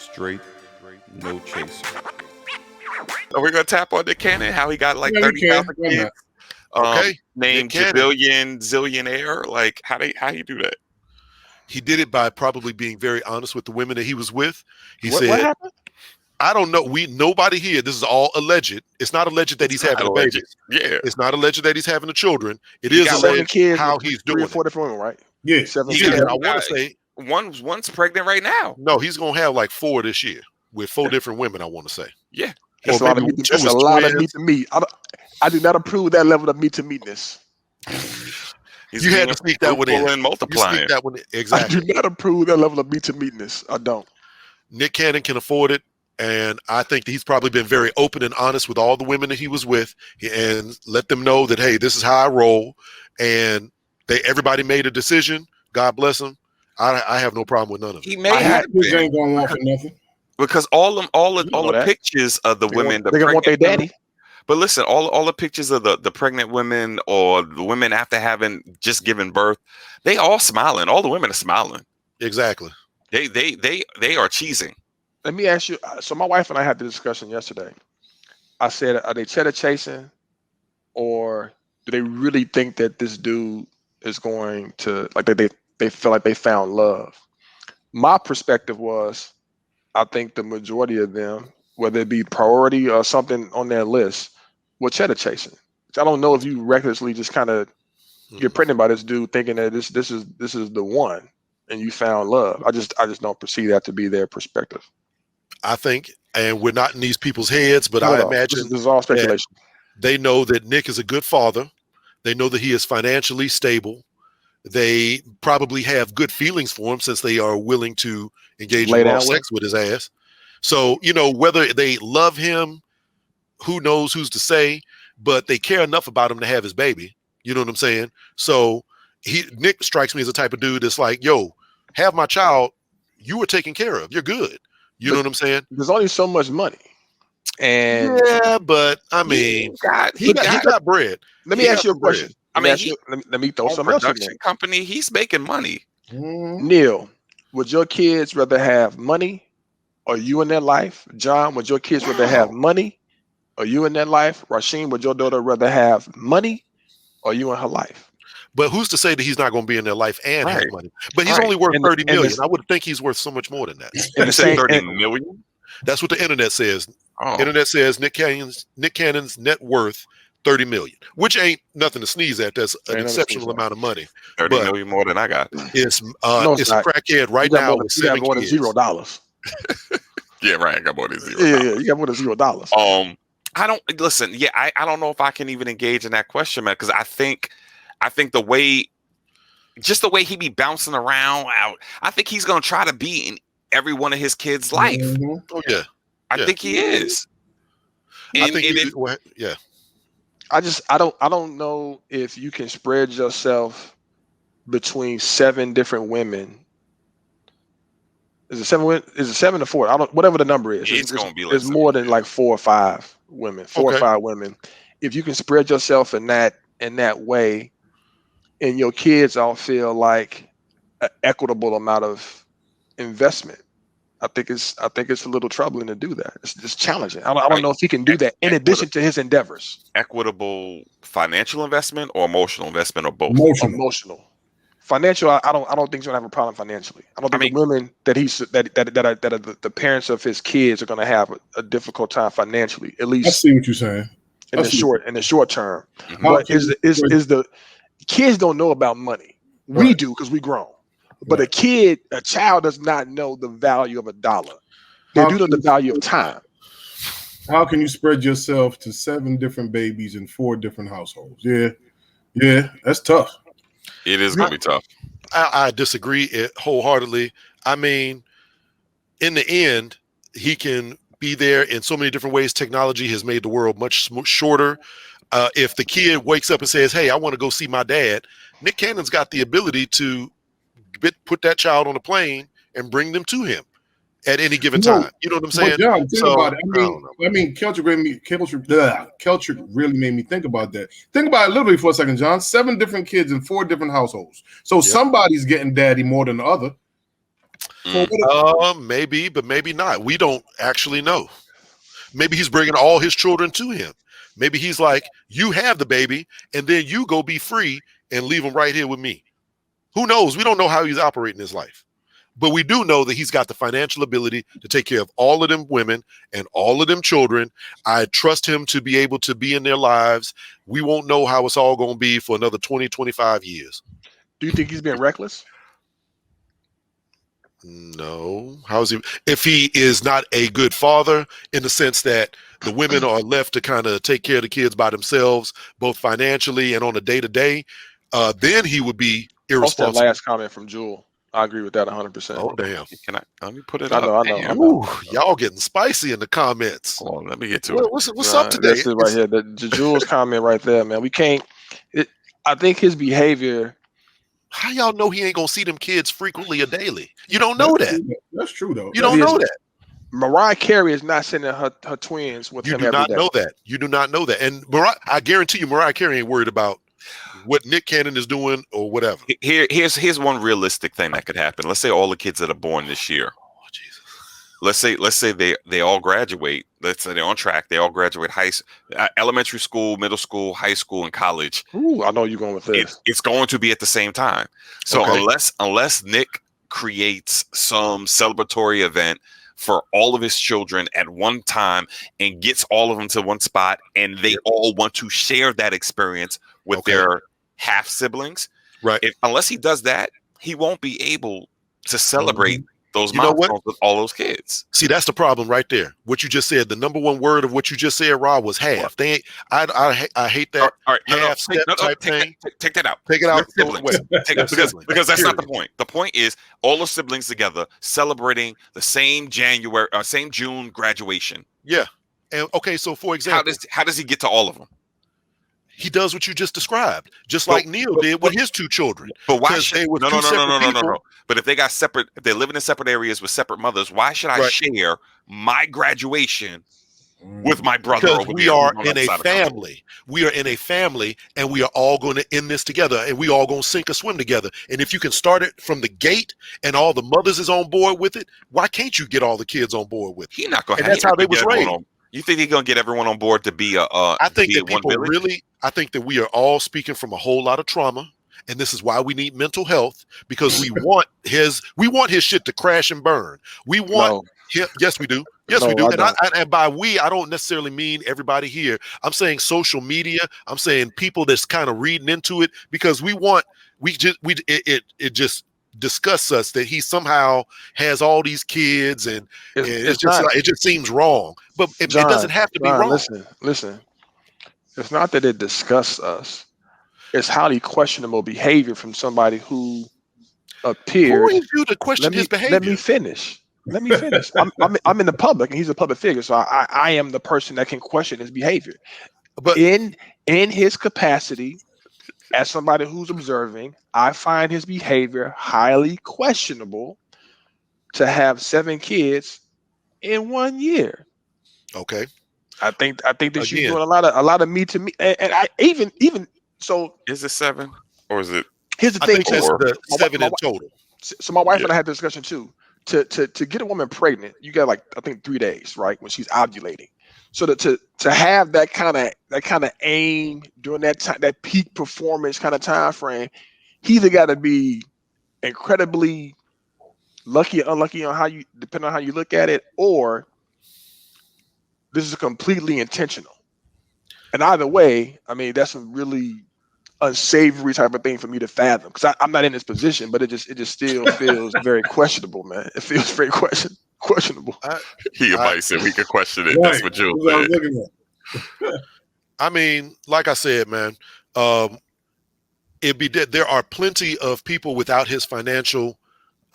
Straight No Chaser. Are we gonna tap on Nick Cannon? How he got like 30,000 kids? Named Zillionaire. Like how you do that? He did it by probably being very honest with the women that he was with. He What said, happened? I don't know. Nobody here. This is all alleged. It's not alleged that he's having a baby. Yeah. It's not alleged that he's having the children. It is alleged how he's doing 3 or 4 different women, right? Yeah. 7 And I want to say one's pregnant right now. No, he's gonna have like 4 this year with 4 different women. I want to say. Yeah. That's a lot of meat. That's a lot of meat to meat. I do not approve that level of meat to meatness. You had to sneak that one in. And multiplying. That one in. Exactly. I do not approve that level of meat to meatness. I don't. Nick Cannon can afford it. And I think that he's probably been very open and honest with all the women that he was with and let them know that, hey, this is how I roll. And everybody made a decision. God bless him. I have no problem with none of it. He may have ain't going on for nothing. Because all the pictures of the women, they're gonna want their daddy. But listen, all the pictures of the pregnant women or the women after having just given birth, they all smiling. All the women are smiling. Exactly. They are cheesing. Let me ask you. So my wife and I had the discussion yesterday. I said, are they cheddar chasing, or do they really think that this dude is going to they feel like they found love? My perspective was, I think the majority of them, whether it be priority or something on their list, were cheddar chasing. I don't know if you recklessly just kind of get pregnant by this dude thinking that this is the one and you found love. I just don't perceive that to be their perspective. I think, and we're not in these people's heads, but I imagine this is all speculation. They know that Nick is a good father. They know that he is financially stable. They probably have good feelings for him since they are willing to engage in raw sex with his ass. So, whether they love him, who knows, who's to say, but they care enough about him to have his baby. You know what I'm saying? So Nick strikes me as a type of dude that's like, yo, have my child. You were taken care of. You're good. You know what I'm saying? There's only so much money. And yeah, but I mean, he got bread. Let me ask you a question. Let me throw something else in there. Company, he's making money. Neil, would your kids rather have money or you in their life? John, would your kids rather have money or you in their life? Rasheen, would your daughter rather have money or you in her life? But who's to say that he's not going to be in their life and have money? But he's only worth 30 million. I would think he's worth so much more than that. And the same 30 million? That's what the internet says. Internet says Nick Cannon's net worth 30 million, which ain't nothing to sneeze at. That's an exceptional amount of money. 30 million more than I got. It's a crackhead right now. You got more than $0. Yeah, right. I got more than $0. Yeah, you got more than $0. I don't listen. Yeah, I don't know if I can even engage in that question, man, because I think the way he be bouncing around out, I think he's gonna try to be in every one of his kids' life. Oh yeah, I think he is. I don't know if you can spread yourself between 7 different women. Is it 7? Is it 7 or 4? I don't. Whatever the number is, it's gonna be. It's more than like 4 or 5 women. 4 or 5 women. If you can spread yourself in that way, and your kids all feel like an equitable amount of investment, I think it's a little troubling to do that. It's challenging. I don't know if he can do that in addition to his endeavors. Equitable financial investment or emotional investment or both? Emotional. Financial, I don't think he's gonna have a problem financially. I don't think the women that are the parents of his kids are gonna have a difficult time financially. At least I see what you're saying. In the short term. Mm-hmm. But is the kids don't know about money. We do because we grown. But a child does not know the value of $1. They do know the value of time. How can you spread yourself to 7 different babies in 4 different households? Yeah, that's tough. It is gonna be tough. I disagree wholeheartedly. I mean, in the end, he can be there in so many different ways. Technology has made the world much shorter. If the kid wakes up and says, hey, I want to go see my dad, Nick Cannon's got the ability to put that child on a plane and bring them to him at any given time. You know what I'm saying? John, think about it. I mean, culture really made me think about that. Think about it a little bit for a second, John. 7 different kids in 4 different households. So somebody's getting daddy more than the other. Maybe, but maybe not. We don't actually know. Maybe he's bringing all his children to him. Maybe he's like, you have the baby, and then you go be free and leave him right here with me. Who knows? We don't know how he's operating his life. But we do know that he's got the financial ability to take care of all of them women and all of them children. I trust him to be able to be in their lives. We won't know how it's all going to be for another 20, 25 years. Do you think he's being reckless? No. How's he? If he is not a good father in the sense that the women are left to kind of take care of the kids by themselves, both financially and on a day-to-day, then he would be irresponsible. That last comment from Jewel. I agree with that 100%. Oh, damn. Let me put it I up. know. Ooh, y'all getting spicy in the comments. Hold on, let me get to it. What's up today? This is right here. The Jewel's comment right there, man. We can't. I think his behavior. How y'all know he ain't gonna see them kids frequently or daily? You don't know that. That's true, though. You don't know that. Mariah Carey is not sending her twins with him every day. You do not know that. You do not know that. And I guarantee you, Mariah Carey ain't worried about what Nick Cannon is doing or whatever. Here's one realistic thing that could happen. Let's say all the kids that are born this year. Oh, Let's Jesus. say they all graduate. Let's say they're on track. They all graduate elementary school, middle school, high school, and college. Ooh, I know you're going with this. It's going to be at the same time. So unless Nick creates some celebratory event for all of his children at one time and gets all of them to one spot, and they all want to share that experience with their half siblings, right? Unless he does that, he won't be able to celebrate those milestones with all those kids. See, that's the problem right there. What you just said, the number one word of what you just said, Rob, was half. They ain't, I hate that type thing. Take that out. Take it out. Because that's not the point. The point is all the siblings together celebrating the same June graduation. Yeah. And okay, so for example, how does he get to all of them? He does what you just described, just like Neil did with his two children. But why should no. But if they're living in separate areas with separate mothers, why should I share my graduation with my brother? Because we are in a family. We are in a family, and we are all going to end this together, and we all going to sink or swim together. And if you can start it from the gate, and all the mothers is on board with it, why can't you get all the kids on board with it? He's not going. And that's how they was raised. You think he's going to get everyone on board to be I think that people really. I think that we are all speaking from a whole lot of trauma, and this is why we need mental health, because we want his shit to crash and burn. We want him. Yes, we do. Yes, we do. And by we, I don't necessarily mean everybody here. I'm saying social media. I'm saying people that's kind of reading into it, because it just disgusts us that he somehow has all these kids, and it just seems wrong. But it doesn't have to be wrong. Listen. It's not that it disgusts us. It's highly questionable behavior from somebody who appears. Who are you to question his behavior? Let me finish. I'm in the public, and he's a public figure, so I am the person that can question his behavior. But in his capacity as somebody who's observing, I find his behavior highly questionable to have 7 kids in 1 year. Okay. I think that she's doing a lot of me to me, and I even so. Is it 7 or is it? Here's the thing: I think it's the 7 in total. So my wife and I had this discussion too. To get a woman pregnant, you got I think 3 days, right, when she's ovulating. So to have that kind of aim during that time, that peak performance kind of time frame, he either got to be incredibly lucky or unlucky on depending on how you look at it, or this is completely intentional. And either way, I mean, that's a really unsavory type of thing for me to fathom, because I'm not in this position, but it just still feels very questionable, man. It feels very questionable. He might say we could question it. That's what Jules said. I mean, like I said, man, there are plenty of people without his financial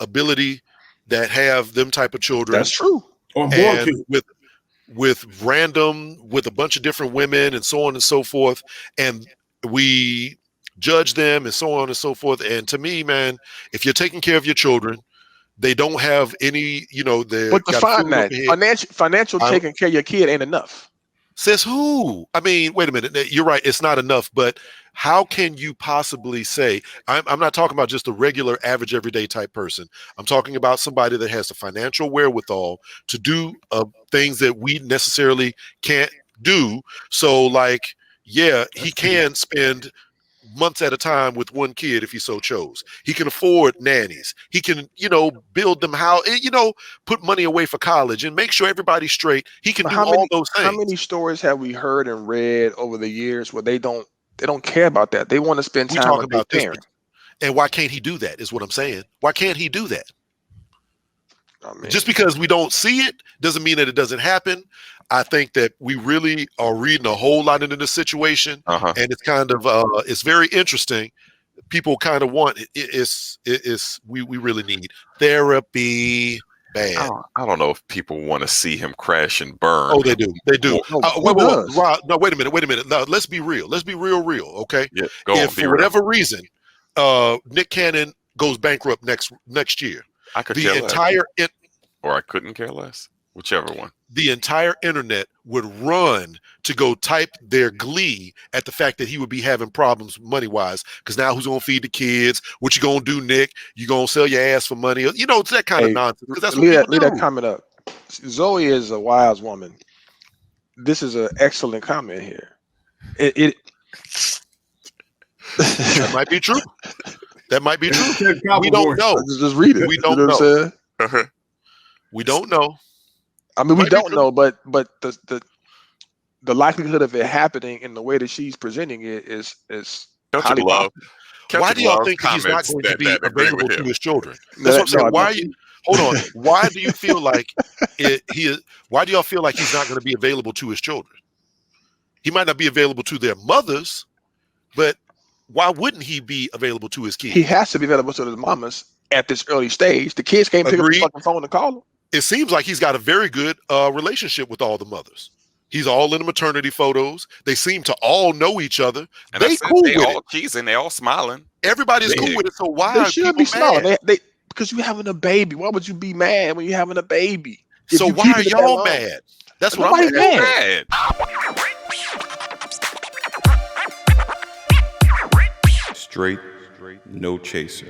ability that have them type of children. That's true. And with a bunch of different women and so on and so forth, and we judge them and so on and so forth. And to me, man, if you're taking care of your children, they don't have any, but define that financial taking care of your kid ain't enough. Says who? I mean, wait a minute. You're right. It's not enough. But how can you possibly say? I'm not talking about just a regular, average, everyday type person. I'm talking about somebody that has the financial wherewithal to do things that we necessarily can't do. So, like, yeah, he can spend months at a time with one kid if he so chose. He can afford nannies. He can, build them put money away for college and make sure everybody's straight. He can do all those things. How many stories have we heard and read over the years where they don't care about that? They want to spend time with their parents. And why can't he do that is what I'm saying. Why can't he do that? I mean, just because we don't see it doesn't mean that it doesn't happen. I think that we really are reading a whole lot into this situation, and it's kind of it's very interesting. People kind of want we really need therapy. Bad. I don't know if people want to see him crash and burn. Oh, they do. They do. Wait a minute. No, let's be real. Let's be real. Okay. Yeah, if for whatever reason, Nick Cannon goes bankrupt next year, I could the entire or I couldn't care less. Whichever one. The entire internet would run to go type their glee at the fact that he would be having problems money-wise, because now who's going to feed the kids? What you going to do, Nick? You going to sell your ass for money? It's that kind of nonsense. Because that's what people do. That comment up. Zoe is a wise woman. This is an excellent comment here. That might be true. That might be true. We don't know. Just read it. We don't know. We don't know. I mean, we don't know, but the likelihood of it happening in the way that she's presenting it is highly possible. Why do y'all think he's not going to be available to his children? That's what I'm saying. Why are you? Hold on. Why do you feel like why do y'all feel like he's not going to be available to his children? He might not be available to their mothers, but why wouldn't he be available to his kids? He has to be available to his mamas at this early stage. The kids can't pick up the fucking phone and call him. It seems like he's got a very good relationship with all the mothers. He's all in the maternity photos. They seem to all know each other. And they cool with all it. Cheesing, they all smiling. Everybody's cool with it. So why they should be smiling? Because you're having a baby. Why would you be mad when you're having a baby? So why are y'all mad? That's what I'm mad. Straight, no chaser.